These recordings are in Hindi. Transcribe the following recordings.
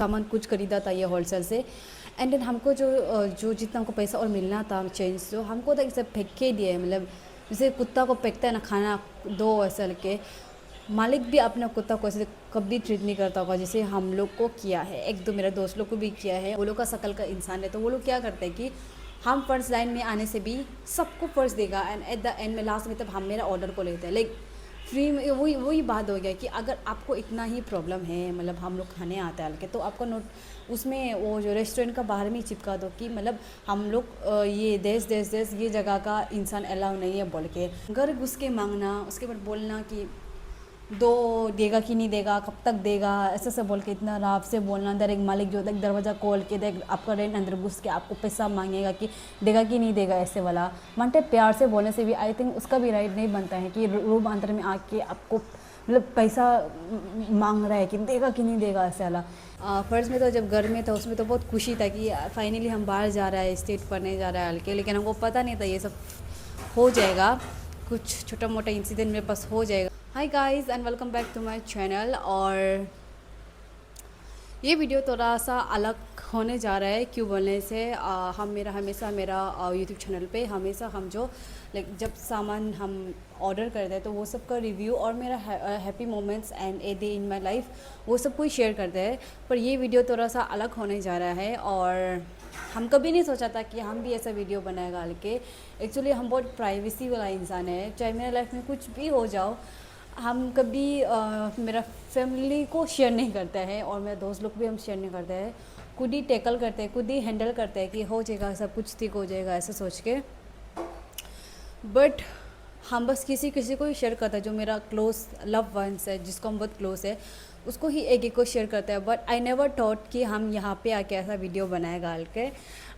सामान कुछ खरीदा था ये होलसेल से। एंड देन हमको जो जो जितना हमको पैसा और मिलना था चेंज, जो हमको तो सब फेंक के दिए, मतलब जैसे कुत्ता को फेंकता है ना खाना दो, ऐसा के मालिक भी अपना कुत्ता को ऐसे कभी ट्रीट नहीं करता होगा जैसे हम लोग को किया है। एक दो मेरे दोस्त लोग को भी किया है। वो लोग का शकल का इंसान है, तो वो लोग क्या करते हैं कि हम फर्स्ट लाइन में आने से भी सबको फर्स्ट देगा, एंड एट द एंड में लास्ट में तब हम मेरा ऑर्डर को लेते हैं। लाइक फ्री में वही वही बात हो गया कि अगर आपको इतना ही प्रॉब्लम है, मतलब हम लोग खाने आते हैं हल्के, तो आपका नोट उसमें वो जो रेस्टोरेंट का बाहर में ही चिपका दो कि मतलब हम लोग ये देश ये जगह का इंसान अलाउ नहीं है बोल के। घर घुस के मांगना, उसके बाद बोलना कि दो देगा कि नहीं देगा, कब तक देगा, ऐसे सब बोल के इतना राव से बोलना। अंदर एक मालिक जो होता है दरवाज़ा खोल के देख आपका रेंट अंदर घुस के आपको पैसा मांगेगा कि देगा कि नहीं देगा, ऐसे वाला मानते प्यार से बोलने से भी आई थिंक उसका भी राइट नहीं बनता है कि रूम अंदर में आके आपको मतलब पैसा मांग रहा है कि देगा कि नहीं देगा, ऐसे वाला। फर्स्ट में तो जब घर में था उसमें तो बहुत खुशी था कि फाइनली हम बाहर जा रहा है, स्टेट पढ़ने जा रहा है हल्के, लेकिन हमको पता नहीं था ये सब हो जाएगा, कुछ छोटा मोटा इंसिडेंट मेरे पास हो जाएगा। Hi guys and welcome back to my channel. और ये वीडियो थोड़ा सा अलग होने जा रहा है, क्यों बोलने से हम हमेशा मेरा यूट्यूब चैनल पे हमेशा हम जो लाइक जब सामान हम ऑर्डर करते हैं तो वो सब का रिव्यू और मेरा happy moments and a day in my life वो सब कोई शेयर करते हैं। पर ये वीडियो थोड़ा सा अलग होने जा रहा है, और हम कभी नहीं सोचा था कि हम भी ऐसा वीडियो बनाएगा हल्के। एक्चुअली हम बहुत प्राइवेसी वाला इंसान है, चाहे मेरे लाइफ में कुछ भी हो जाओ हम कभी मेरा फैमिली को शेयर नहीं करते हैं, और मेरे दोस्त लोग भी हम शेयर नहीं करते हैं। खुद ही टैकल करते हैं, खुद ही हैंडल करते हैं कि हो जाएगा, सब कुछ ठीक हो जाएगा ऐसा सोच के। बट हम बस किसी किसी को ही शेयर करते हैं, जो मेरा क्लोज लव वंस है, जिसको हम बहुत क्लोज है, उसको ही एक एक को शेयर करते हैं। बट आई नेवर थॉट कि हम यहाँ पे आके ऐसा वीडियो बनाएगा डाल के।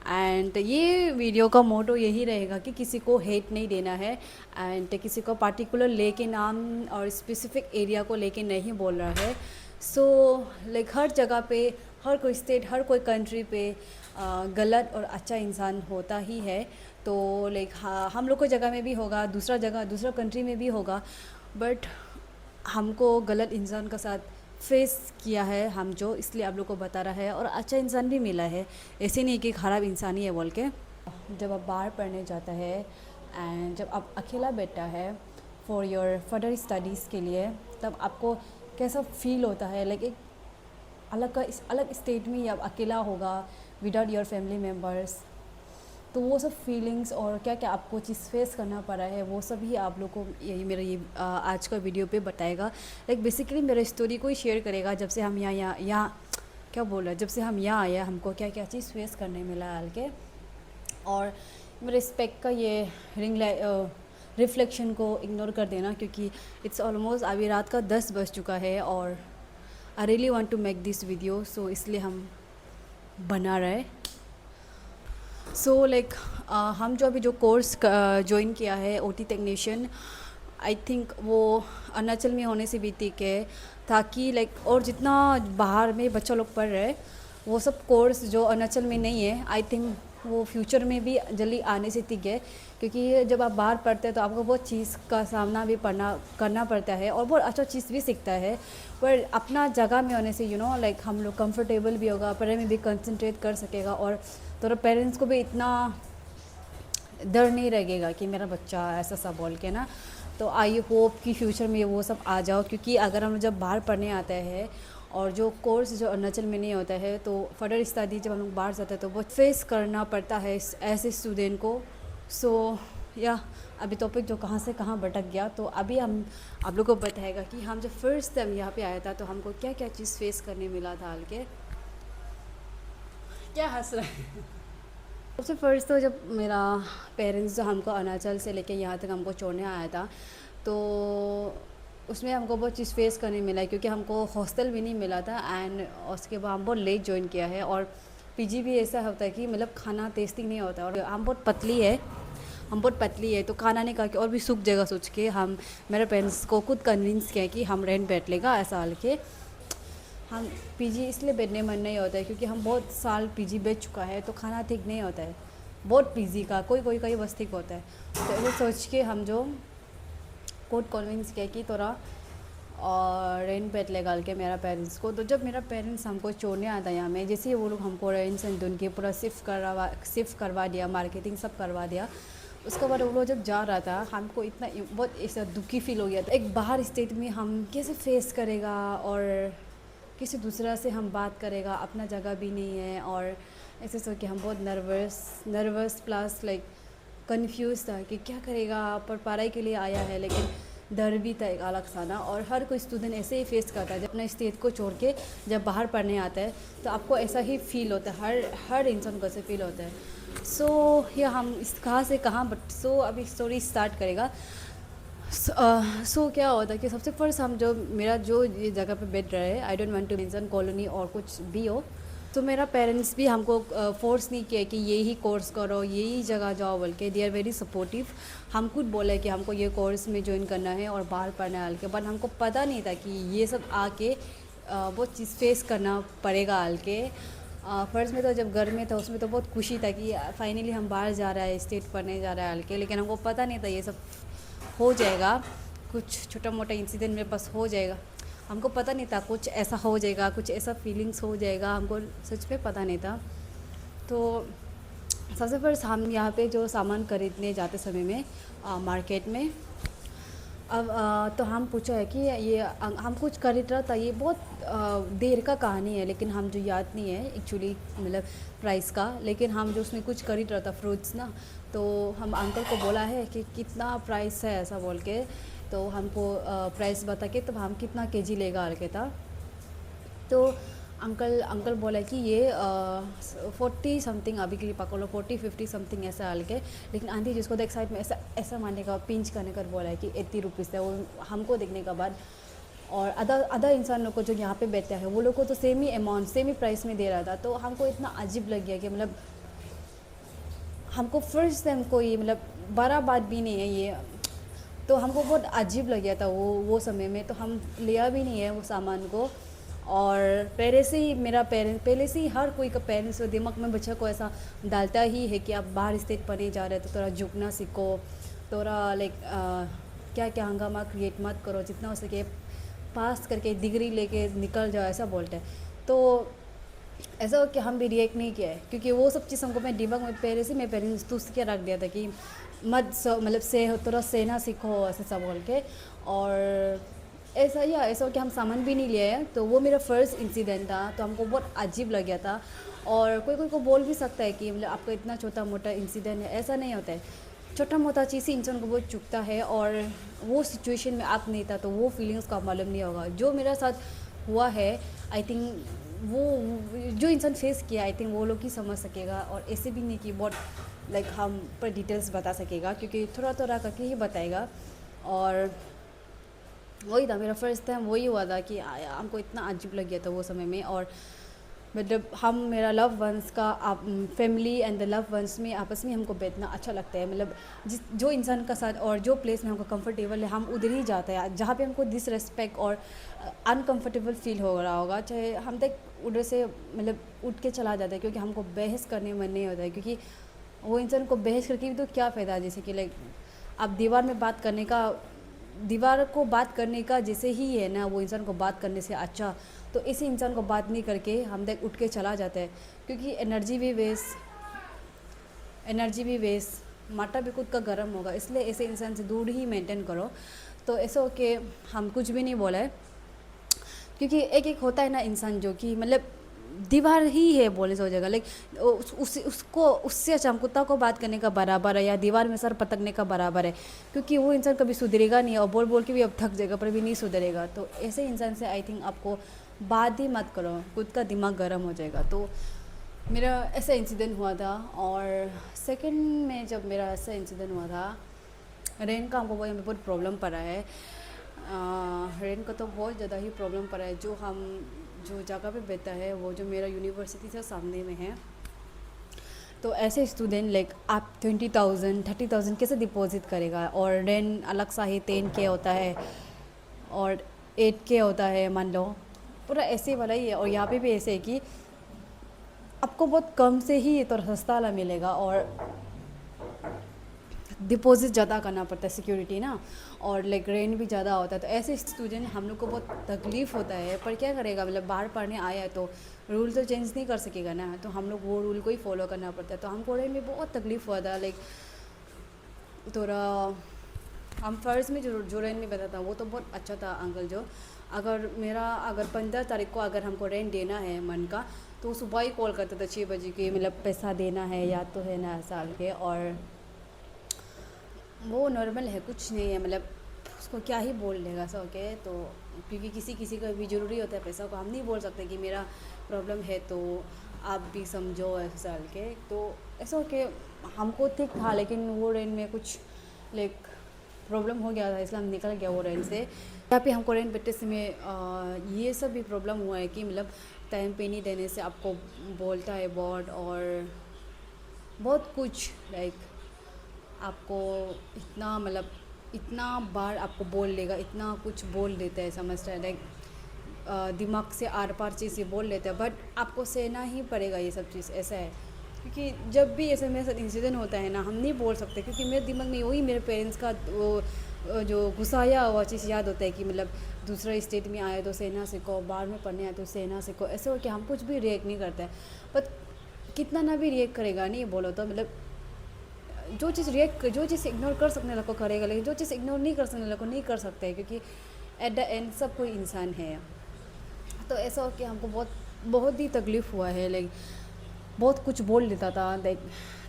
एंड ये वीडियो का मोटो यही रहेगा कि किसी को हेट नहीं देना है, एंड किसी को पार्टिकुलर लेके नाम और स्पेसिफिक एरिया को लेके नहीं बोल रहा है। सो लाइक हर जगह पे, हर कोई स्टेट, हर कोई कंट्री पे गलत और अच्छा इंसान होता ही है। तो लाइक हाँ, हम लोग को जगह में भी होगा, दूसरा कंट्री में भी होगा, बट हमको गलत इंसान का साथ फेस किया है हम जो, इसलिए आप लोग को बता रहा है। और अच्छा इंसान भी मिला है, ऐसे नहीं कि ख़राब इंसान ही है बोल के। जब आप बाहर पढ़ने जाता है एंड जब आप अकेला बैठा है फॉर योर फर्दर स्टडीज़ के लिए, तब आपको कैसा फील होता है। लाइक एक अलग स्टेट में ही आप अकेला होगा विदाउट योर फैमिली मेम्बर्स, तो वो सब फीलिंग्स और क्या क्या आपको चीज़ फेस करना पड़ा है वो सब ही आप लोग को यही मेरा ये आज का वीडियो पे बताएगा। लाइक बेसिकली मेरा स्टोरी को ही शेयर करेगा, जब से हम यहाँ क्या बोल रहा है, जब से हम यहाँ आए हमको क्या क्या चीज़ फेस करने मिला हाल के। और मेरे स्पेक का ये रिफ्लेक्शन को इग्नोर कर देना, क्योंकि इट्स ऑलमोस्ट अभी रात का 10 बज चुका है, और I really want to make this video, so इसलिए हम बना रहे। सो लाइक हम जो अभी जो कोर्स ज्वाइन किया है ओटी टेक्नीशियन, आई थिंक वो अरुणाचल में होने से भी ठीक है, ताकि लाइक और जितना बाहर में बच्चा लोग पढ़ रहे हैं वो सब कोर्स जो अरुणाचल में नहीं है, आई थिंक वो फ्यूचर में भी जल्दी आने से ठीक है। क्योंकि जब आप बाहर पढ़ते हैं तो आपको बहुत चीज़ का सामना भी करना पड़ता है, और बहुत अच्छा चीज़ भी सीखता है। पर अपना जगह में होने से लाइक हम लोग कंफर्टेबल भी होगा, पढ़ाई में भी कंसंट्रेट कर सकेगा, और तो पेरेंट्स को भी इतना डर नहीं लगेगा कि मेरा बच्चा ऐसा सब बोल के ना। तो आई होप कि फ्यूचर में वो सब आ जाओ, क्योंकि अगर हम जब बाहर पढ़ने आते हैं और जो कोर्स जो अरुणाचल में नहीं होता है, तो फर्दर स्टडी जब हम लोग बाहर जाते हैं तो बहुत फेस करना पड़ता है ऐसे स्टूडेंट को। सो या अभी टॉपिक जो कहाँ से कहाँ भटक गया, तो अभी हम आप लोग को बताएगा कि हम जब फर्स्ट टाइम यहाँ पे आया था तो हमको क्या क्या चीज़ फेस करने मिला था हाल के। क्या हंस रहा है? सबसे फर्स्ट तो जब मेरा पेरेंट्स जो हमको अरुणाचल से लेके यहाँ तक हमको छोड़ने आया था, तो उसमें हमको बहुत चीज़ फेस करने मिला है, क्योंकि हमको हॉस्टल भी नहीं मिला था, एंड उसके बाद हम बहुत लेट ज्वाइन किया है। और पीजी भी ऐसा होता है कि मतलब खाना टेस्टिंग नहीं होता, और हम बहुत पतली है तो खाना नहीं खा के और भी सूख जगह सोच के हम मेरे पेरेंट्स को खुद कन्विंस किया कि हम रेंट बैठ लेगा ऐसा हाल के। हम पीजी इसलिए बैठने मन नहीं होता है क्योंकि हम बहुत साल पीजी बैठ चुका है, तो खाना ठीक नहीं होता है बहुत पीजी का, कोई कहीं बस ठीक होता है। तो ऐसे सोच के हम जो कोड कन्विंस किया कि थोड़ा और रेंट पे लेगा के मेरा पेरेंट्स को। तो जब मेरा पेरेंट्स हमको छोड़ने आता यहाँ में, जैसे ही वो लोग हमको रेंट से ढूंढ के पूरा शिफ्ट करवा दिया, मार्केटिंग सब करवा दिया। उसके बाद वो लोग जब जा रहा था, हमको इतना बहुत ऐसा दुखी फील हो गया था। एक बाहर स्टेट में हम कैसे फेस करेगा और किसी दूसरा से हम बात करेगा, अपना जगह भी नहीं है। और ऐसे सोच के हम बहुत नर्वस प्लस लाइक कंफ्यूज था कि क्या करेगा। पर पढ़ाई के लिए आया है, लेकिन डर भी था एक अलग सा ना। और हर कोई स्टूडेंट ऐसे ही फेस करता है, जब अपना स्टेट को छोड़ के जब बाहर पढ़ने आता है तो आपको ऐसा ही फील होता है, हर इंसान को ऐसे फील होता है। सो ये हम इस कहाँ से कहाँ, बट सो अभी स्टोरी स्टार्ट करेगा। सो क्या होता है कि सबसे फर्स्ट हम जो मेरा जो ये जगह पे बैठ रहा है, I don't want to mention colony और कुछ भी हो, तो मेरा पेरेंट्स भी हमको फोर्स नहीं किया कि यही कोर्स करो, यही जगह जाओ बोल के। They are very supportive. हम खुद बोले कि हमको ये कोर्स में ज्वाइन करना है और बाहर पढ़ना है के, बट हमको पता नहीं था कि ये सब आके बहुत चीज़ फेस करना पड़ेगा हल के। फर्स्ट में तो जब घर में था उसमें तो बहुत खुशी था कि फाइनली हम बाहर जा रहा है, स्टेट पढ़ने जा रहा है हल के, लेकिन हमको पता नहीं था ये सब हो जाएगा। कुछ छोटा मोटा इंसिडेंट मेरे पास हो जाएगा, हमको पता नहीं था कुछ ऐसा हो जाएगा, कुछ ऐसा फीलिंग्स हो जाएगा, हमको सच में पता नहीं था। तो सबसे फर्स्ट हम यहाँ पे जो सामान खरीदने जाते समय में मार्केट में, अब तो हम पूछा है कि ये हम कुछ खरीद रहा था। ये बहुत देर का कहानी है, लेकिन हम जो याद नहीं है एक्चुअली मतलब प्राइस का, लेकिन हम जो उसमें कुछ खरीद रहा था फ्रूट्स ना, तो हम अंकल को बोला है कि कितना प्राइस है ऐसा बोल के। तो हमको प्राइस बता के तब हम कितना केजी लेगा हल्के था। तो अंकल बोला कि ये 40 समथिंग अभी के लिए पकड़ लो, 40-50 समथिंग ऐसा हल्के। लेकिन आंटी जिसको देख साइड में ऐसा ऐसा मारने का पिंच करने का बोला है कि 80 रुपीज़ है वो हमको देखने के बाद। और अदर इंसान लोग को जो यहाँ पे बैठा है वो लोग को तो सेम ही अमाउंट सेम ही प्राइस में दे रहा था। तो हमको इतना अजीब लग गया कि मतलब हमको फर्स्ट टाइम कोई मतलब बड़ा बात भी नहीं है ये, तो हमको बहुत अजीब लग गया था वो समय में। तो हम लिया भी नहीं है वो सामान को। और पहले से ही मेरा पहले से ही हर कोई का पेरेंट्स दिमाग में बच्चा को ऐसा डालता ही है कि आप बाहर स्टेट पढ़ने जा रहे हो तो थोड़ा झुकना सीखो, थोड़ा लाइक क्या क्या हंगामा क्रिएट मत करो, जितना हो सके पास करके डिग्री लेके निकल जाओ ऐसा बोलते हैं। तो ऐसा हो कि हम भी रिएक्ट नहीं किया है, क्योंकि वो सब चीज़ हमको मैं दिमाग में पहले से मैं पेरेंट्स तो उसके रख दिया था कि मत मतलब से थोड़ा सहना सीखो ऐसे सब बोल के। और ऐसा हो कि हम सामान भी नहीं लिए हैं। तो वो मेरा फर्स्ट इंसिडेंट था, तो हमको बहुत अजीब लग गया था। और कोई को बोल भी सकता है कि मतलब आपका इतना छोटा मोटा इंसिडेंट है, ऐसा नहीं होता है। छोटा मोटा चीज़ ही इंसान को बहुत चुभता है, और वो सिचुएशन में आप नहीं था तो वो फीलिंग्स का मालूम नहीं होगा। जो मेरा साथ हुआ है आई थिंक वो जो इंसान फेस किया आई थिंक वो लोग ही समझ सकेगा। और ऐसे भी नहीं कि बहुत लाइक हम पर डिटेल्स बता सकेगा, क्योंकि थोड़ा थोड़ा करके ही बताएगा। और वही था मेरा फर्स्ट टाइम, वही हुआ था कि हमको इतना अजीब लग गया था वो समय में। और मतलब हम मेरा लव वंस का family and the love ones में आपस में हमको बैठना अच्छा लगता है। मतलब जो इंसान का साथ और जो प्लेस में हमको कंफर्टेबल है हम उधर ही जाते हैं। जहाँ पे हमको डिसरेस्पेक्ट और अनकंफर्टेबल फील हो रहा होगा, चाहे हम तक उधर से मतलब उठ के चला जाता है, क्योंकि हमको बहस करने में नहीं होता है। क्योंकि वो इंसान को बहस करके भी तो क्या फ़ायदा, जैसे कि लाइक आप दीवार को बात करने का जैसे ही है ना, वो इंसान को बात करने से अच्छा तो इसी इंसान को बात नहीं करके हम तक उठ के चला जाता है। क्योंकि एनर्जी भी वेस्ट, माटा भी खुद का गर्म होगा, इसलिए ऐसे इंसान से दूर ही मेंटेन करो। तो ऐसा हो के हम कुछ भी नहीं बोला है, क्योंकि एक होता है ना इंसान जो कि मतलब दीवार ही है बोलने से हो जाएगा। लाइक उससे अच्छा हम कुत्ता को बात करने का बराबर है या दीवार में सर पटकने का बराबर है, क्योंकि वो इंसान कभी सुधरेगा नहीं और बोल के भी अब थक जाएगा पर भी नहीं सुधरेगा। तो ऐसे इंसान से आई थिंक आपको बात ही मत करो, खुद का दिमाग गर्म हो जाएगा। तो मेरा ऐसा इंसिडेंट हुआ था। और सेकंड में जब मेरा ऐसा इंसिडेंट हुआ था, रेंट का हमको बहुत प्रॉब्लम पड़ा है। रेंट का तो बहुत ज़्यादा ही प्रॉब्लम पड़ा है। जो जगह पे बैठता है वो जो मेरा यूनिवर्सिटी से सामने में है, तो ऐसे स्टूडेंट लाइक आप 20,000 30,000 कैसे डिपॉजिट करेगा। और रेंट अलग सा ही 10K होता है और 8K होता है, मान लो पूरा ऐसे वाला ही है। और यहाँ पे भी ऐसे है कि आपको बहुत कम से ही थोड़ा सस्ता वाला मिलेगा और डिपॉजिट ज़्यादा करना पड़ता है सिक्योरिटी ना, और लाइक रेंट भी ज़्यादा होता है। तो ऐसे स्टूडेंट हम लोग को बहुत तकलीफ़ होता है, पर क्या करेगा, मतलब बाहर पढ़ने आया है तो रूल तो चेंज नहीं कर सकेगा ना, तो हम लोग वो रूल को ही फॉलो करना पड़ता है। तो हमको रेंट में बहुत तकलीफ़ हुआ था, लाइक थोड़ा हम फर्स्ट में जो रेंट में बताता वो तो बहुत अच्छा था अंकल। जो अगर 15 तारीख को अगर हमको रेंट देना है मन का, तो वो सुबह ही कॉल करता था 6 बजे कि मतलब पैसा देना है, याद तो है ना साल के। और वो नॉर्मल है, कुछ नहीं है, मतलब उसको क्या ही बोल देगा सब के। तो क्योंकि किसी किसी का भी ज़रूरी होता है पैसा को, हम नहीं बोल सकते कि मेरा प्रॉब्लम है तो आप भी समझो ऐसे साल के। तो ऐसा हो के हमको ठीक था, लेकिन वो रेंट में कुछ लाइक प्रॉब्लम हो गया था, इसलिए हम निकल गया वो रेंट से। यहाँ पे हमको रेंट बैठते समय ये सब भी प्रॉब्लम हुआ है कि मतलब टाइम पे नहीं देने से आपको बोलता है बोर्ड, और बहुत कुछ लाइक आपको इतना मतलब इतना बार आपको बोल देगा, इतना कुछ बोल देता है, समझता है लाइक दिमाग से आर पार चीज़ें बोल लेते हैं, बट आपको सहना ही पड़ेगा ये सब चीज़। ऐसा है क्योंकि जब भी ऐसे मेरे साथ इंसिडेंट होता है ना, हम नहीं बोल सकते, क्योंकि मेरे दिमाग में वही मेरे पेरेंट्स का वो जो गुस्साया हुआ चीज़ याद होता है कि मतलब दूसरा स्टेट में आए तो सहना सीखो, बाहर में पढ़ने आए तो सहना सीखो। ऐसे हो कि हम कुछ भी रिएक्ट नहीं करते हैं, बट कितना ना भी रिएक्ट करेगा नहीं बोलो तो, मतलब जो चीज़ इग्नोर कर सकने वाला को करेगा, लेकिन जो चीज़ इग्नोर नहीं कर सकने वाला को नहीं कर सकते है, क्योंकि एट द एंड सब कोई इंसान है। तो ऐसा हो कि हमको बहुत बहुत ही तकलीफ़ हुआ है, लाइक बहुत कुछ बोल लेता था, लाइक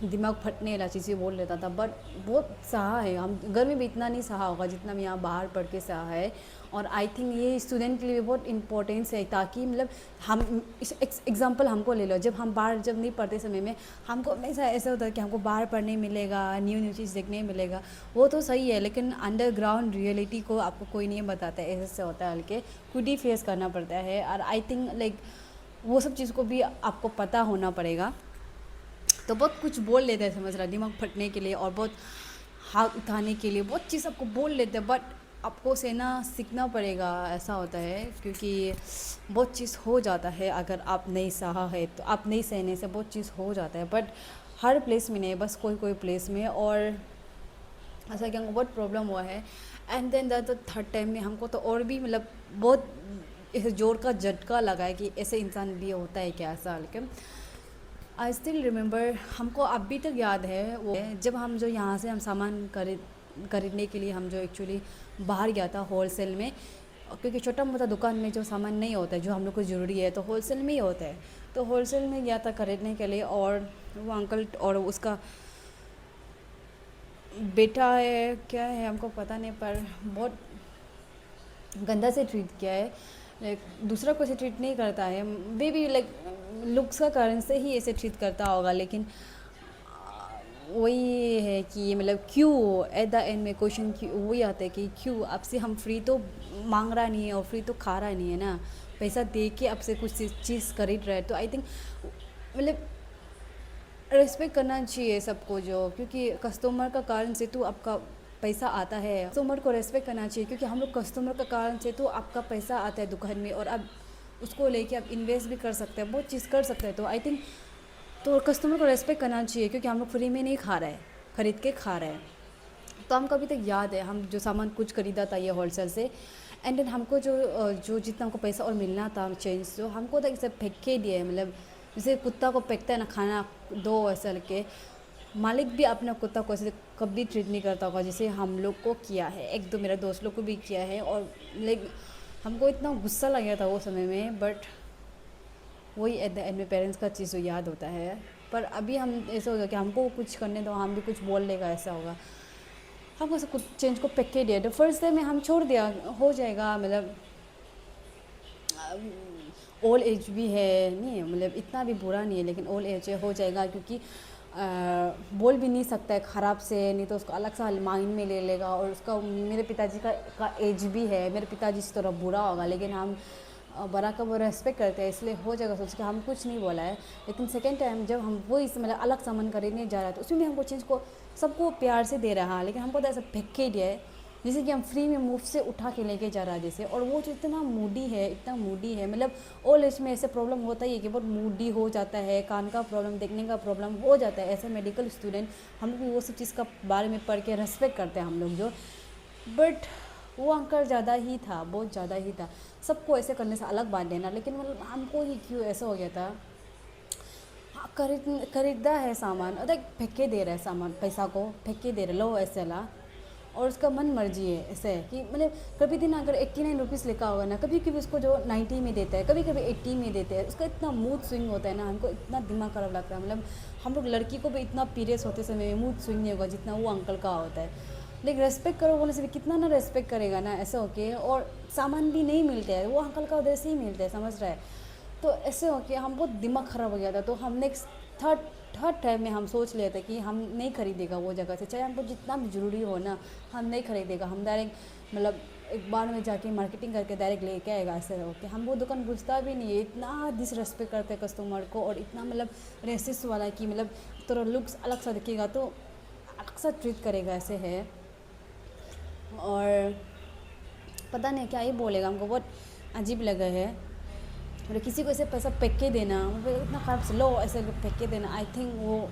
दिमाग फटने वाला चीज़ें बोल लेता था, बट बहुत सहा है। हम घर में भी इतना नहीं सहा होगा जितना मैं यहाँ बाहर पढ़ के सहा है। और आई थिंक ये स्टूडेंट के लिए बहुत इंपॉर्टेंस है, ताकि मतलब हम एग्जांपल हमको ले लो, जब हम बाहर जब नहीं पढ़ते समय में हमको हमेशा ऐसा होता है कि हमको बाहर पढ़ने मिलेगा, न्यू न्यू चीज़ देखने मिलेगा, वो तो सही है, लेकिन अंडरग्राउंड रियलिटी को आपको कोई नहीं बताता है। ऐसे होता है, हल्के खुद ही फेस करना पड़ता है। और आई थिंक लाइक वो सब चीज़ को भी आपको पता होना पड़ेगा। तो बहुत कुछ बोल लेते हैं, समझ रहा, दिमाग फटने के लिए और बहुत हाथ उठाने के लिए बहुत चीज़ आपको बोल लेते हैं, बट आपको सहना सीखना पड़ेगा। ऐसा होता है क्योंकि बहुत चीज़ हो जाता है, अगर आप नहीं सहा है तो आप नहीं सहने से बहुत चीज़ हो जाता है, बट हर प्लेस में नहीं, बस कोई कोई प्लेस में। और ऐसा कि हमको बहुत प्रॉब्लम हुआ है। And then the third time में हमको तो और भी मतलब बहुत ऐसे जोर का झटका लगा है कि ऐसे इंसान भी होता है क्या, ऐसा। लेकिन आई स्टिल रिमेंबर, हमको अभी तक याद है वो जब हम जो यहाँ से हम सामान खरीदने के लिए हम जो एक्चुअली बाहर गया था होलसेल में, क्योंकि छोटा मोटा दुकान में जो सामान नहीं होता है जो हम लोग को ज़रूरी है तो होलसेल में ही होता है। तो होलसेल में गया था खरीदने के लिए, और वो अंकल और उसका बेटा है क्या है हमको पता नहीं, पर बहुत गंदा से ट्रीट किया है। लाइक दूसरा को ऐसे ट्रीट नहीं करता है, वे भी लाइक लुक्स का कारण से ही ऐसे ट्रीट करता होगा, लेकिन वही है कि मतलब क्यों, एट द एंड में क्वेश्चन वही आता है कि क्यों आपसे हम फ्री तो मांग रहा नहीं है और फ्री तो खा रहा नहीं है ना, पैसा दे के आपसे कुछ चीज़ खरीद रहा है। तो आई थिंक मतलब रेस्पेक्ट करना चाहिए सबको, जो क्योंकि कस्टमर का कारण से तो आपका पैसा आता है, कस्टमर को रेस्पेक्ट करना चाहिए, क्योंकि हम लोग कस्टमर का कारण से तो आपका पैसा आता है दुकान में, और अब उसको लेके आप इन्वेस्ट भी कर सकते हैं, बहुत चीज़ कर सकते हैं। तो आई थिंक तो कस्टमर को रेस्पेक्ट करना चाहिए, क्योंकि हम लोग फ्री में नहीं खा रहे हैं, ख़रीद के खा रहे हैं। तो हमको अभी तक याद है, हम जो सामान कुछ ख़रीदा था ये होलसेल से, एंड देन हमको जो जितना हमको पैसा और मिलना था चेंज, जो हमको तो इसे फेंक के दिए, मतलब जैसे कुत्ता को फेंकता है ना खाना दो, ऐसा के मालिक भी अपना कुत्ता को ऐसे कभी ट्रीट नहीं करता होगा जैसे हम लोग को किया है। एक दो मेरा दोस्त लोग को भी किया है, और लाइक हमको इतना गुस्सा लग गया था वो समय में, बट वही एट द एंड में पेरेंट्स का चीज़ याद होता है। पर अभी हम ऐसा होगा कि हमको कुछ करने दो, हम भी कुछ बोल लेगा, ऐसा होगा। हमको ऐसे कुछ चेंज को पैक के दिया, तो फर्स्ट डे में हम छोड़ दिया, हो जाएगा, मतलब ओल्ड एज भी है, नहीं है मतलब इतना भी बुरा नहीं है, लेकिन ओल्ड एज हो जाएगा, क्योंकि बोल भी नहीं सकता है ख़राब से, नहीं तो उसको अलग सा माइंड में ले लेगा। और उसका मेरे पिताजी का एज भी है, मेरे पिताजी से थोड़ा बुरा होगा, लेकिन हम बड़ा का वो रेस्पेक्ट करते हैं, इसलिए हो जाएगा सोच के हम कुछ नहीं बोला है। लेकिन सेकेंड टाइम जब हम वो इस मतलब अलग सामान खरीदने जा रहा है, तो उसमें हमको चीज़ को सबको प्यार से दे रहा है, लेकिन हमको तो ऐसा फेंक के दिया है। जैसे कि हम फ्री में मुफ्त से उठा के लेके जा रहा है जैसे। और वो जो इतना मूडी है, इतना मूडी है, मतलब ओल्ड एज में ऐसे प्रॉब्लम होता ही है कि बहुत मूडी हो जाता है, कान का प्रॉब्लम, देखने का प्रॉब्लम हो जाता है। ऐसे मेडिकल स्टूडेंट हम लोग वो सब चीज़ का बारे में पढ़ के रेस्पेक्ट करते हैं हम लोग जो। बट वो अंकल ज़्यादा ही था, बहुत ज़्यादा ही था। सबको ऐसे करने से अलग बात देना, लेकिन मतलब हमको ही क्यों ऐसा हो गया था। हाँ, खरीदा है सामान, अरे फेंक के दे रहा है सामान, पैसा को फेंक के दे रहे, लो ऐसे ला। और उसका मन मर्जी है ऐसे है कि मतलब कभी दिन अगर 89 रुपीज़ लिखा होगा ना, कभी कभी उसको जो 90 में देता है, कभी कभी 80 में देते हैं। उसका इतना मूड स्विंग होता है ना, हमको इतना दिमाग खराब लगता है। मतलब हम लोग लड़की को भी इतना पीरियड्स होते समय मूड स्विंग नहीं होगा जितना वो अंकल का होता है। लेकिन रेस्पेक्ट करो बोलने से भी कितना ना रेस्पेक्ट करेगा ना, ऐसा होके। और सामान भी नहीं मिलता है, वो अंकल का उधर से ही मिलता है, समझ रहा है। तो ऐसे हो के हम बहुत दिमाग ख़राब हो गया था। तो हम नेक्स्ट थर्ड थर्ड टाइम में हम सोच लिए थे कि हम नहीं खरीदेगा वो जगह से, चाहे हमको जितना भी ज़रूरी हो ना, हम नहीं खरीदेगा। हम डायरेक्ट मतलब एक बार में जाके मार्केटिंग करके डायरेक्ट लेके आएगा, ऐसे हो के। हम वो दुकान घुसता भी नहीं है, इतना डिसरेस्पेक्ट करते कस्टमर को। और इतना मतलब रेसिस वाला कि मतलब थोड़ा लुक्स अलग सा दिखेगा तो अलग सा ट्रीट करेगा, ऐसे है। और पता नहीं क्या ही बोलेगा, हमको बहुत अजीब लगा है। और किसी को ऐसे पैसा फेंक के देना, मतलब इतना ख़राब से लो ऐसे फेंक के देना, आई थिंक वो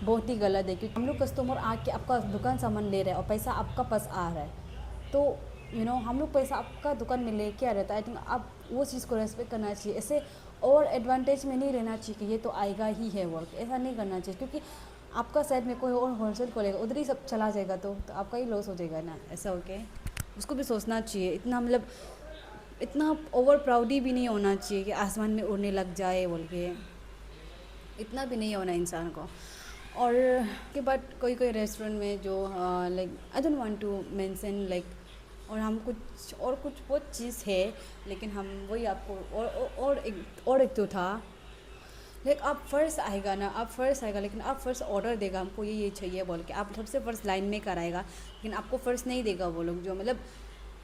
बहुत ही गलत है। क्योंकि हम लोग कस्टमर आके आपका दुकान सामान ले रहे हैं और पैसा आपका पास आ रहा है, तो हम लोग पैसा आपका दुकान में लेके आ रहे थे। आई थिंक आप वो चीज़ को रेस्पेक्ट करना चाहिए। ऐसे और एडवांटेज में नहीं रहना चाहिए कि ये तो आएगा ही है वर्क, ऐसा नहीं करना चाहिए। क्योंकि आपका साइड में कोई और होलसेल खोलेगा, उधर ही सब चला जाएगा, तो आपका ही लॉस हो जाएगा ना, ऐसा ओके। उसको भी सोचना चाहिए। इतना मतलब इतना ओवर प्राउडी भी नहीं होना चाहिए कि आसमान में उड़ने लग जाए बोल के, इतना भी नहीं होना इंसान को। और के बाद कोई कोई रेस्टोरेंट में जो like I don't want to mention like, और हम कुछ बहुत चीज़ है, लेकिन हम वही आपको और एक तो था लाइक आप फर्स्ट आएगा ना, आप फर्स्ट आएगा, लेकिन आप फर्स्ट ऑर्डर देगा हमको ये चाहिए बोल के, आप सबसे फर्स्ट लाइन में कराएगा, लेकिन आपको फर्स्ट नहीं देगा वो लोग। जो मतलब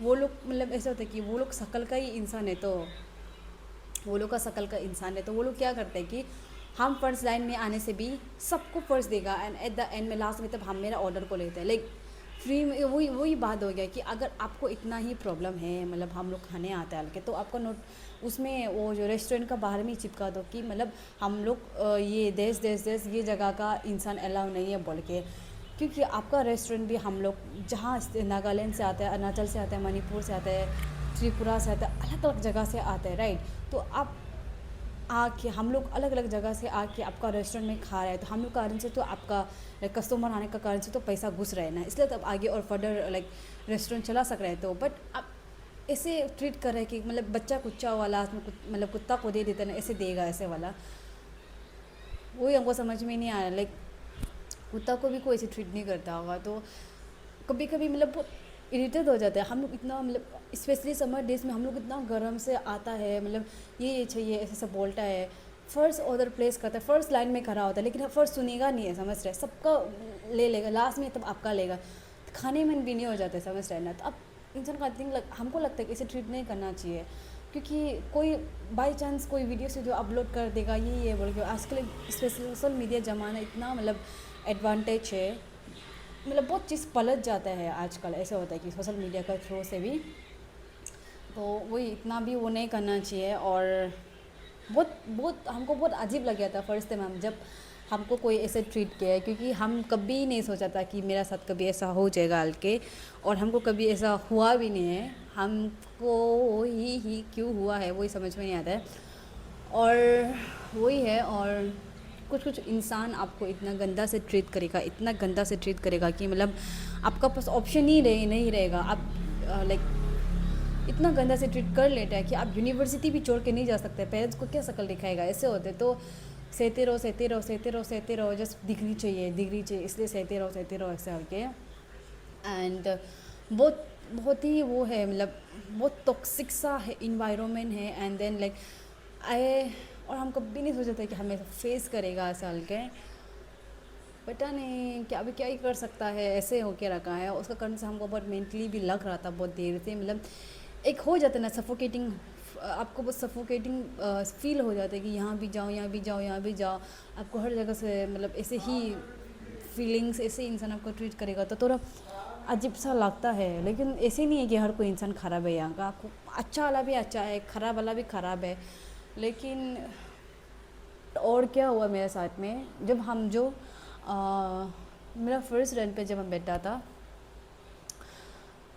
वो लोग मतलब ऐसा होता है कि वो लोग शकल का ही इंसान है, तो वो लोग का शकल का इंसान है, तो वो लोग क्या करते हैं कि हम फर्स्ट लाइन में आने से भी सबको फर्स्ट देगा, एंड एट द एंड में लास्ट में तब हम मेरा ऑर्डर को लेते हैं। लाइक फ्री में वही बात हो गया कि अगर आपको इतना ही प्रॉब्लम है, मतलब हम लोग खाने आते हैं हल्के, तो आपका नोट उसमें वो जो रेस्टोरेंट का बाहर में ही चिपका दो कि मतलब हम लोग ये देश ये जगह का इंसान अलाउ नहीं है बोल के। क्योंकि आपका रेस्टोरेंट भी हम लोग जहाँ नागालैंड से आते हैं, अरुणाचल से आते हैं, मणिपुर से आते हैं, त्रिपुरा से आते हैं, अलग अलग जगह से आते हैं, राइट। तो आप आके हम लोग अलग अलग जगह से आके आपका रेस्टोरेंट में खा रहे हैं, तो हम लोग कारण से तो आपका कस्टमर आने का कारण से तो पैसा घुस रहा है ना, इसलिए तब आगे और फर्दर लाइक रेस्टोरेंट चला सक रहे हैं। तो बट आप ऐसे ट्रीट कर रहे हैं कि मतलब बच्चा कुच्चा वाला मतलब कुत्ता को दे देता ना, ऐसे देगा ऐसे वाला, वही हमको समझ में नहीं आ रहा। लाइक कुत्ता को भी कोई ऐसे ट्रीट नहीं करता होगा, तो कभी कभी मतलब बहुत इरिटेट हो जाता है। हम लोग इतना मतलब स्पेशली समर डेज में हम लोग इतना गर्म से आता है, मतलब ये चाहिए ऐसे सब बोलता है, फर्स्ट ऑर्डर प्लेस करता है, फर्स्ट लाइन में खड़ा होता है, लेकिन फर्स्ट सुनेगा नहीं है, समझ रहे, सबका ले लेगा, लास्ट में तब आपका लेगा, खाने में भी नहीं हो जाता है, समझ रहे ना। तो अब इंसान का थिंक हमको लगता है कि इसे ट्रीट नहीं करना चाहिए। क्योंकि कोई बाई चांस कोई वीडियो से जो अपलोड कर देगा ये बोल के, आजकल स्पेशली सोशल मीडिया ज़माना इतना मतलब एडवांटेज है, मतलब बहुत चीज़ पलट जाता है आजकल। ऐसा होता है कि सोशल मीडिया का थ्रू से भी, तो वही इतना भी वो नहीं करना चाहिए। और बहुत हमको बहुत अजीब लग गया था फर्स्ट टाइम हम जब हमको कोई ऐसे ट्रीट किया है, क्योंकि हम कभी नहीं सोचा था कि मेरा साथ कभी ऐसा हो जाएगा हल्के, और हमको कभी ऐसा हुआ भी नहीं है। हमको ही क्यों हुआ है वही समझ में नहीं आता है। और वही है। और कुछ इंसान आपको इतना गंदा से ट्रीट करेगा, इतना गंदा से ट्रीट करेगा कि मतलब आपका पास ऑप्शन ही नहीं रहेगा। आप लाइक इतना गंदा से ट्रीट कर लेता है कि आप यूनिवर्सिटी भी छोड़ के नहीं जा सकते, पेरेंट्स को क्या शक्ल दिखाएगा, ऐसे होते। तो सहते रहो, जस्ट डिग्री चाहिए, इसलिए सहते रहो ऐसे होके। एंड बहुत ही वो है, मतलब बहुत टॉक्सिक सा है इन्वायरमेंट है। एंड देन लाइक और हम कभी नहीं सोचा था कि हमें फेस करेगा ऐसा हल्के, पता नहीं क्या अभी क्या ही कर सकता है, ऐसे होके रखा है। उसका कारण से हमको बहुत मेंटली भी लग रहा था बहुत देर से, मतलब एक हो जाता है ना सफोकेटिंग, आपको बहुत सफोकेटिंग फील हो जाता है कि यहाँ भी जाओ, आपको हर जगह से मतलब ऐसे ही फीलिंग्स, ऐसे इंसान आपको ट्रीट करेगा तो थोड़ा अजीब सा लगता है। लेकिन ऐसे नहीं है कि हर कोई इंसान ख़राब है यहाँ का, अच्छा वाला भी अच्छा है, ख़राब वाला भी ख़राब है। लेकिन और क्या हुआ मेरे साथ में, जब हम जो मेरा फर्स्ट रेंट पे जब हम बैठा था,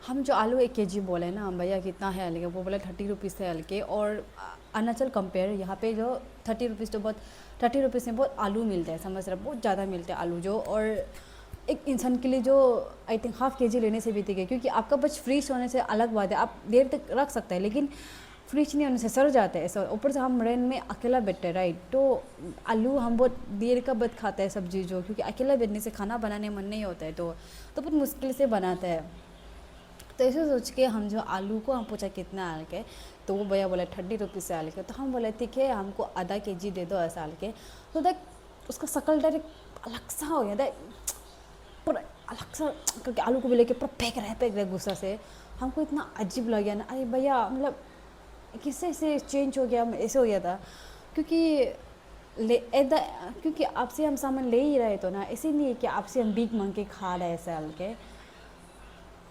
हम जो आलू 1 kg बोले ना, हम भैया कितना है हल्के, वो बोला 30 रुपीज़ है हल्के। और अरुणाचल कंपेयर यहाँ पे जो 30 रुपीज़ तो बहुत, 30 रुपीज़ में बहुत आलू मिलता है, समझ रहे, बहुत ज़्यादा मिलता है आलू जो। और एक इंसान के लिए जो आई थिंक ½ kg लेने से भी ठीक है, क्योंकि आपका बस फ्रीज होने से अलग बात है, आप देर तक रख सकते हैं, लेकिन फ्रिज नहीं होने से सड़ जाता है ऐसा। ऊपर से हम रेंट में अकेला बैठते हैं राइट, तो आलू हम बहुत देर का बाद खाते हैं सब्जी जो, क्योंकि अकेला बैठने से खाना बनाने मन नहीं होता है, तो बहुत मुश्किल से बनाते हैं। तो ऐसे सोच के हम जो आलू को हम पूछा कितना आल के, तो वो भैया बोला 30 रुपीज़ से आल के। तो हम बोले ठीक है, हमको ½ kg दे दो ऐसा आल के। तो देख उसका शक्ल डायरेक्ट अलग सा हो गया, पूरा अलग सा करके आलू को भी लेके पूरा फेंक रहे गुस्सा से। हमको इतना अजीब लग गया ना, अरे भैया मतलब किससे से चेंज हो गया, ऐसे हो गया था। क्योंकि क्योंकि आपसे हम सामान ले ही रहे तो ना, ऐसे नहीं है कि आपसे हम भीख मांग के खा रहे हैं ऐसे हल के।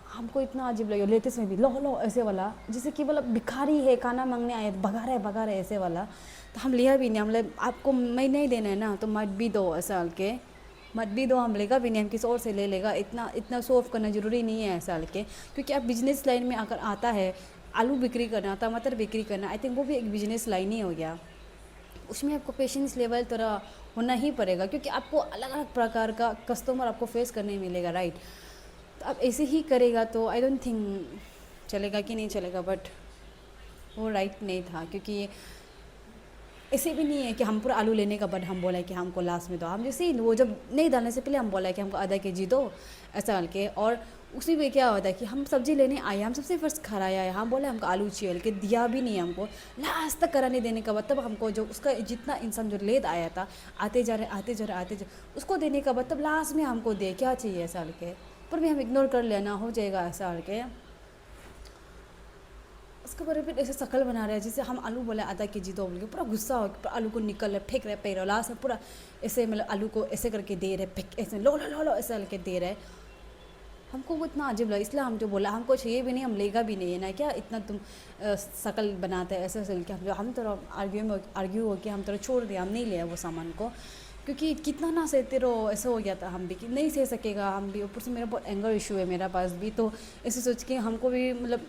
हमको इतना अजीब लगे, लेटेस्ट में भी लो लो ऐसे वाला, जैसे कि मतलब भिखारी है, खाना मांगने आए, भगा रहे ऐसे वाला। तो हम लिया भी नहीं, हम ले आपको मैं नहीं देना है ना, तो मत भी दो ऐसा हल के, मत भी दो, हम लेगा भी नहीं, हम किसी और से ले लेगा। इतना शो ऑफ करना ज़रूरी नहीं है ऐसा हल के। क्योंकि आप बिजनेस लाइन में अगर आता है आलू बिक्री करना, टमाटर बिक्री करना, आई थिंक वो भी एक बिजनेस लाइन ही हो गया। उसमें आपको पेशेंस लेवल थोड़ा होना ही पड़ेगा, क्योंकि आपको अलग अलग प्रकार का कस्टमर आपको फेस करने मिलेगा राइट। तो आप ऐसे ही करेगा तो आई डोंट थिंक चलेगा कि नहीं चलेगा, बट वो राइट नहीं था। क्योंकि ऐसे भी नहीं है कि हम पूरा आलू लेने का बाद हम बोला है कि हमको लास्ट में दो, हम जैसे ही वो जब नहीं डालने से पहले हम बोला है कि हमको ½ kg दो ऐसा डाल के। और उसी में क्या होता है कि हम सब्ज़ी लेने आए, हम सबसे फर्स्ट खराया है, हम बोले हमको आलू चाहिए के, दिया भी नहीं हमको, लास्ट तक कराने देने का बाद तब हमको जो उसका जितना इंसान जो लेद आया था, आते जा रहे उसको देने का बाद तब लास्ट में हमको दे क्या चाहिए ऐसा के, पर भी हम इग्नोर कर लेना हो जाएगा ऐसा के। उसके बाद फिर ऐसे शक्ल बना रहे हैं जैसे हम आलू बोले ½ kg दो बोल के, पूरा गुस्सा हो पूरा आलू को निकल रहे, फेंक रहे पैर, लास्ट में पूरा ऐसे मतलब आलू को ऐसे करके दे रहे, फेंक ऐसे लो लो लो लो ऐसे करके दे रहे। हमको वो इतना अजीब लगा, इसलिए हम जो बोला हमको चाहिए भी नहीं, हम लेगा भी नहीं है ना, क्या इतना तुम शक्ल बनाते हैं ऐसे ऐसे के। हम थोड़ा आर्ग्यू हो कि हम थोड़ा छोड़ दिया, हम नहीं लिया वो सामान को, क्योंकि कितना ना सहते रहो ऐसा हो गया था। हम भी कि नहीं सह सकेगा, हम भी ऊपर से मेरा बहुत एंगर इशू है मेरा पास भी, तो ऐसे सोच के हमको भी मतलब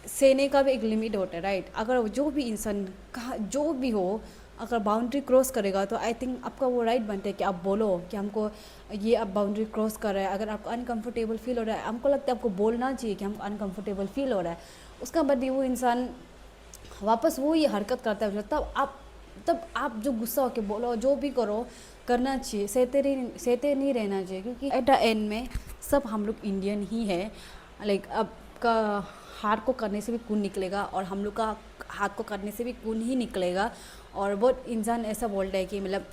सहने का भी एक लिमिट होता है राइट। अगर जो भी इंसान कहा जो भी हो, अगर बाउंड्री क्रॉस करेगा तो आई थिंक आपका वो राइट बनता है कि आप बोलो कि हमको ये अब बाउंड्री क्रॉस कर रहा है। अगर आपको अनकंफर्टेबल फील हो रहा है, हमको लगता है आपको बोलना चाहिए कि हमको अनकंफर्टेबल फील हो रहा है। उसका बाद भी वो इंसान वापस वो ये हरकत करता है, तब आप जो गुस्सा होकर बोलो, जो भी करो करना चाहिए, सहते नहीं रहना चाहिए। क्योंकि एट द एंड में सब हम लोग इंडियन ही है। लाइक आपका हाथ को करने से भी खून निकलेगा और हम लोग का हाथ को करने से भी खून ही निकलेगा। और बहुत इंसान ऐसा बोलता है कि मतलब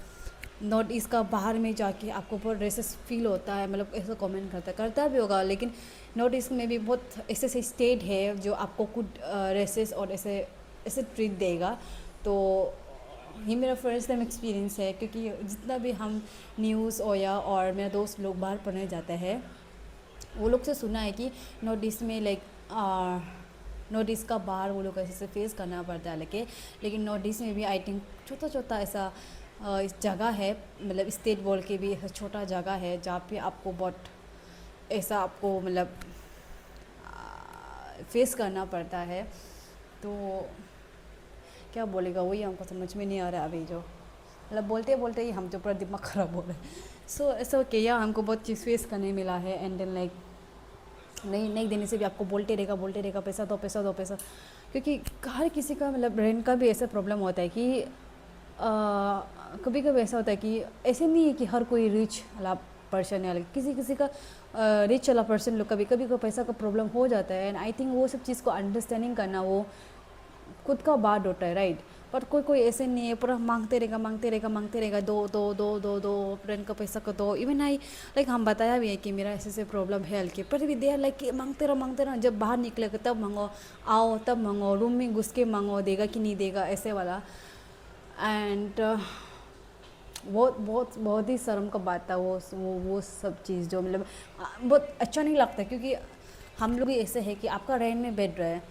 नॉर्थ ईस्ट का बाहर में जाके आपको बहुत रेसिस फील होता है, मतलब ऐसा कमेंट करता भी होगा। लेकिन नॉर्थ ईस्ट में भी बहुत ऐसे ऐसे स्टेट है जो आपको खुद रेसिस और ऐसे ट्रीट देगा। तो ये मेरा फर्स्ट टाइम एक्सपीरियंस है, क्योंकि जितना भी हम न्यूज़ और मेरा दोस्त लोग बाहर पढ़ने जाते हैं, वो लोग से सुना है कि नॉर्थ ईस्ट में लाइक नॉर्थ ईस्ट का बाहर वो लोग ऐसे फेस करना पड़ता है। लेकिन नॉर्थ ईस्ट में भी आई थिंक छोटा ऐसा इस जगह है, मतलब स्टेट बोल के भी ऐसा छोटा जगह है जहाँ पे आपको बहुत ऐसा आपको मतलब फेस करना पड़ता है। तो क्या बोलेगा वही हमको समझ में नहीं आ रहा अभी, जो मतलब बोलते ही हम जो पूरा दिमाग ख़राब हो रहा है। सो ऐसा क्या हमको बहुत चीज़ फेस करने मिला है। एंड देन लाइक नहीं देने से भी आपको बोलते रहेगा पैसा दो। क्योंकि हर किसी का मतलब रेंट का भी ऐसा प्रॉब्लम होता है कि कभी कभी ऐसा होता है कि ऐसे नहीं है कि हर कोई रिच वाला पर्सन है, किसी का रिच वाला पर्सन लोग कभी कभी को पैसा का प्रॉब्लम हो जाता है। एंड आई थिंक वो सब चीज़ को अंडरस्टैंडिंग करना वो खुद का बात होता है राइट। पर कोई ऐसे नहीं है, पूरा मांगते रहेगा दो रेंट का पैसा को दो। इवन लाइक हम बताया भी है कि मेरा ऐसे प्रॉब्लम है हल्के, पर भी दे लाइक मांगते रहो। जब बाहर निकलेगा तब मांगो, आओ तब मांगो, रूम में घुस के मांगो, देगा कि नहीं देगा ऐसे वाला। एंड बहुत ही शर्म का बात था वो सब चीज़ जो मतलब बहुत अच्छा नहीं लगता, क्योंकि हम लोग भी ऐसे है कि आपका रेंट में बैठ रहा है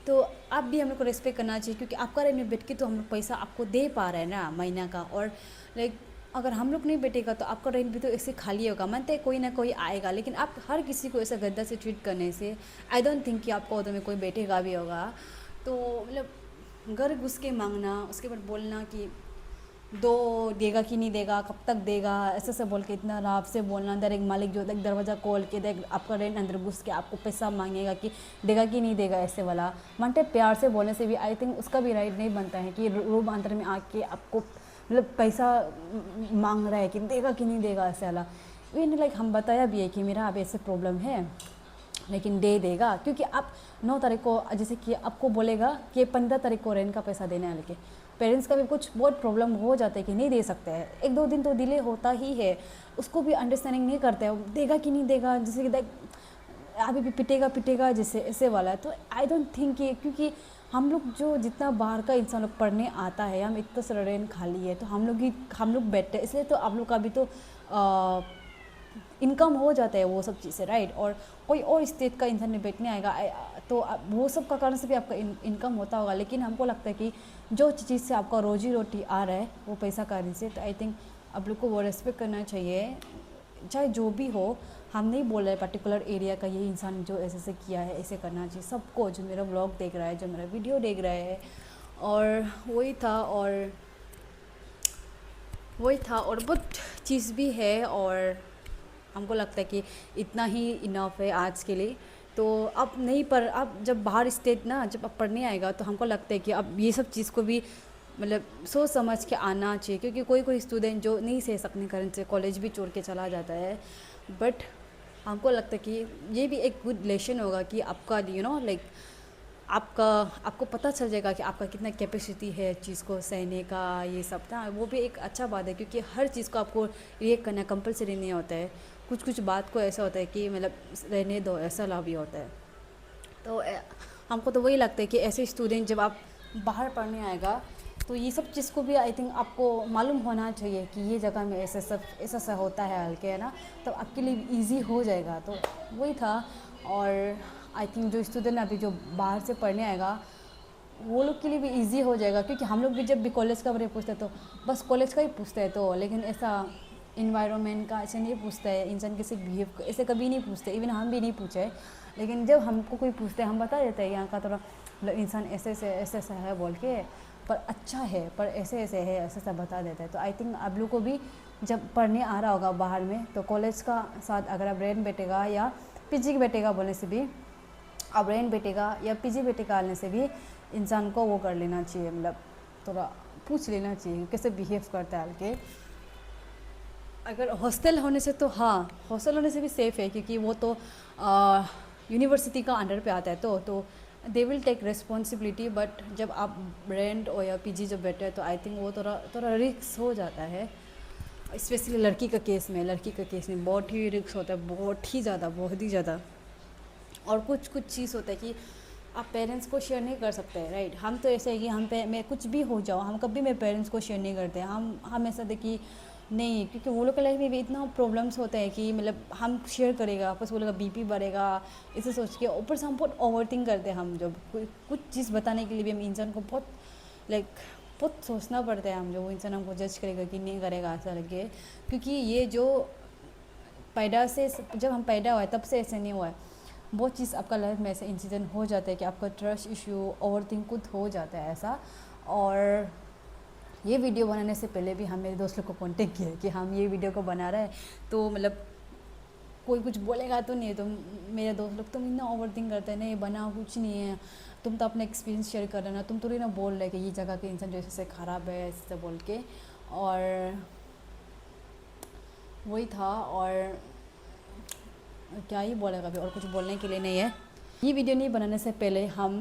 तो आप भी हम लोग को रिस्पेक्ट करना चाहिए, क्योंकि आपका रेंट में बैठ के तो हम लोग पैसा आपको दे पा रहे हैं ना महीना का। और लाइक अगर हम लोग नहीं बैठेगा तो आपका रेंट भी तो ऐसे खाली होगा, मानते हैं कोई ना कोई आएगा, लेकिन आप हर किसी को ऐसा गद्दा से ट्रीट करने से आई डोंट थिंक कि आपका उधर में कोई बैठेगा भी होगा। तो मतलब घर घुस के मांगना, उसके बाद बोलना कि दो, देगा कि नहीं देगा, कब तक देगा, ऐसे ऐसे बोल के इतना राव से बोलना। डायरेक्ट मालिक जो है दरवाज़ा खोल के देख आपका रेंट अंदर घुस के आपको पैसा मांगेगा कि देगा कि नहीं देगा, ऐसे वाला मानते प्यार से बोलने से भी आई थिंक उसका भी राइट नहीं बनता है कि रूम अंदर में आके आपको मतलब पैसा मांग रहा है कि देगा कि नहीं देगा, ऐसे वाला। इवन लाइक हम बताया भी है कि मेरा अब ऐसे प्रॉब्लम है लेकिन दे देगा, क्योंकि आप 9 तारीख को जैसे कि आपको बोलेगा कि 15 तारीख को रेंट का पैसा देना है, लेके पेरेंट्स का भी कुछ बहुत प्रॉब्लम हो जाता है कि नहीं दे सकते हैं, 1-2 दिन तो डिले होता ही है, उसको भी अंडरस्टैंडिंग नहीं करते हैं, देगा कि नहीं देगा, जैसे कि अभी भी पिटेगा जैसे ऐसे वाला है। तो आई डोंट थिंक कि क्योंकि हम लोग जो जितना बाहर का इंसान लोग पढ़ने आता है, हम इतना सारा रेंट खाली है तो हम लोग बैठते हैं, इसलिए तो आप लोग का भी तो इनकम हो जाता है वो सब चीज़ें, राइट। और कोई और स्टेट का इंसान बैठने आएगा तो वो सब का कारण से भी आपका इनकम होता होगा, लेकिन हमको लगता है कि जो चीज़ से आपका रोजी रोटी आ रहा है वो पैसा कमाने से, तो आई थिंक आप लोग को वो रेस्पेक्ट करना चाहिए, चाहे जो भी हो। हम नहीं बोल रहे पर्टिकुलर एरिया का ये इंसान जो ऐसे ऐसे किया है ऐसे करना चाहिए, सबको जो मेरा व्लॉग देख रहा है, जो मेरा वीडियो देख रहा है। और वही था और बहुत चीज़ भी है, और हमको लगता है कि इतना ही इनफ है आज के लिए। तो अब नहीं, पर अब जब बाहर स्टेट ना जब अब पढ़ने आएगा तो हमको लगता है कि अब ये सब चीज़ को भी मतलब सोच समझ के आना चाहिए, क्योंकि कोई स्टूडेंट जो नहीं सह सकने कारण से कॉलेज भी छोड़ के चला जाता है। बट हमको लगता है कि ये भी एक गुड लेसन होगा कि आपका लाइक आपको पता चल जाएगा कि आपका कितना कैपेसिटी है चीज़ को सहने का, ये सब ना वो भी एक अच्छा बात है, क्योंकि हर चीज़ को आपको रिएक्ट करना कंपलसरी नहीं होता है। कुछ बात को ऐसा होता है कि मतलब रहने दो, ऐसा ला भी होता है। तो हमको तो वही लगता है कि ऐसे स्टूडेंट जब आप बाहर पढ़ने आएगा तो ये सब चीज़ को भी आई थिंक आपको मालूम होना चाहिए कि ये जगह में ऐसा सा होता है हल्के, है ना, तो आपके लिए इजी हो जाएगा। तो वही था। और आई थिंक जो स्टूडेंट अभी जो बाहर से पढ़ने आएगा वो लोग के लिए भी इजी हो जाएगा, क्योंकि हम लोग भी जब भी कॉलेज का बारे में पूछते हैं तो बस कॉलेज का ही पूछते हैं, तो लेकिन ऐसा इन्वायरमेंट का ऐसे नहीं पूछते हैं, इंसान कैसे बिहेव ऐसे कभी नहीं पूछते, इवन हम भी नहीं पूछे। लेकिन जब हमको कोई पूछते हैं हम बता देते हैं यहाँ का थोड़ा मतलब इंसान ऐसे है बोल के, पर अच्छा है, पर ऐसे ऐसे है, ऐसे ऐसा बता देता है। तो आई थिंक आप लोग को भी जब पढ़ने आ रहा होगा बाहर में तो कॉलेज का साथ अगर आप रेंट बैठेगा या पीजी बैठेगा बोलने से भी, अब रेंट बैठेगा या पीजी बैठेगा आने से भी इंसान को वो कर लेना चाहिए, मतलब थोड़ा पूछ लेना चाहिए कैसे बिहेव करता है हल्के। अगर हॉस्टल होने से तो हाँ, हॉस्टल होने से भी सेफ़ है, क्योंकि वो तो यूनिवर्सिटी का अंडर पे आता है तो they will take responsibility. But जब आप रेंट और या पीजी जब बैठे हैं तो आई थिंक वो थोड़ा रिस्क हो जाता है, स्पेशली लड़की का केस में बहुत ही रिस्क होता है, बहुत ही ज़्यादा। और कुछ चीज़ होता है कि आप पेरेंट्स को शेयर नहीं कर सकते हैं, राइट। हम तो ऐसे है कि मैं कुछ भी हो जाओ हम कभी मेरे पेरेंट्स को शेयर नहीं करते, हम ऐसा देखिए नहीं, क्योंकि वो लोग की लाइफ में भी इतना प्रॉब्लम्स होते हैं कि मतलब हम शेयर करेगा बस वो लोग का बीपी बढ़ेगा, इसे सोच के ऊपर से हम बहुत ओवरथिंक करते हैं। हम जब कुछ चीज़ बताने के लिए भी हम इंसान को बहुत सोचना पड़ता है, हम जो वो इंसान हमको जज करेगा कि नहीं करेगा ऐसा लगे, क्योंकि ये जो जब हम पैदा हुआ है तब से ऐसे नहीं हुआ है। बहुत चीज़ आपका लाइफ में ऐसे इंसिडेंट हो जाता है कि आपका ट्रस्ट इशू ओवरथिंक खुद हो जाता है ऐसा। और ये वीडियो बनाने से पहले भी हम मेरे दोस्त लोग को कांटेक्ट किया कि हम ये वीडियो को बना रहे हैं, तो मतलब कोई कुछ बोलेगा तो नहीं है, तो मेरे दोस्त लोग तुम इतना ओवरथिंक करते हैं, नहीं बना कुछ नहीं है, तुम तो अपना एक्सपीरियंस शेयर कर रहे ना, तुम थोड़ी ना बोल रहे कि ये जगह के इंसान जैसे से ख़राब है ऐसे बोल के। और वही था, और क्या ही बोलेगा अभी, और कुछ बोलने के लिए नहीं है। ये वीडियो नहीं बनाने से पहले हम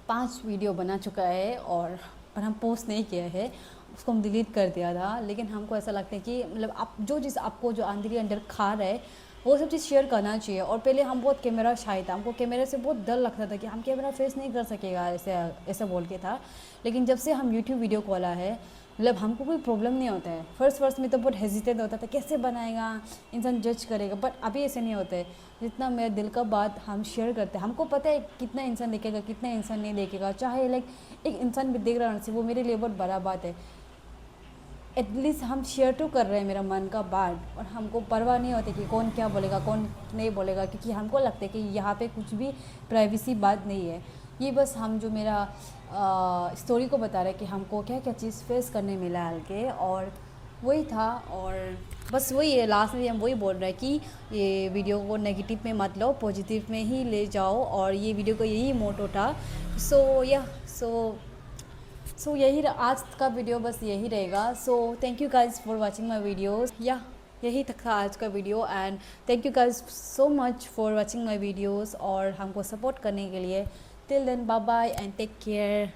5 वीडियो बना चुका है, और पर हम पोस्ट नहीं किया है, उसको हम डिलीट कर दिया था। लेकिन हमको ऐसा लगता है कि मतलब आप जो चीज़ आपको जो अंदर खा रहा है वो सब चीज़ शेयर करना चाहिए। और पहले हम बहुत कैमरा शाय था, हमको कैमरे से बहुत डर लगता था कि हम कैमरा फेस नहीं कर सकेगा ऐसे बोल के था। लेकिन जब से हम यूट्यूब वीडियो खोला है मतलब हमको कोई प्रॉब्लम नहीं होता है। फर्स्ट में तो बहुत हेजिटेट होता था, कैसे बनाएगा, इंसान जज करेगा, बट अभी ऐसे नहीं होता है। जितना मेरे दिल का बात हम शेयर करते हैं, हमको पता है कितना इंसान देखेगा, कितना इंसान नहीं देखेगा, चाहे लाइक एक इंसान भी देख रहा है वो मेरे लिए बहुत बड़ा बात है। एटलीस्ट हम शेयर तो कर रहे हैं मेरा मन का बात, और हमको परवाह नहीं होती कि कौन क्या बोलेगा कौन नहीं बोलेगा, क्योंकि हमको लगता है कि यहाँ पे कुछ भी प्राइवेसी बात नहीं है। ये बस हम जो मेरा स्टोरी को बता रहे हैं कि हमको क्या क्या चीज़ फेस करने मिला हल्के, और वही था। और बस वही है, लास्ट में हम वही बोल रहे हैं कि ये वीडियो को नेगेटिव में मत लो, पॉजिटिव में ही ले जाओ, और ये वीडियो का यही मोटो था। सो यही आज का वीडियो बस यही रहेगा। So thank you guys for watching my videos. यही तक था आज का video, and thank you guys so much for watching my videos और हमको सपोर्ट करने के लिए। Till then bye bye and take care.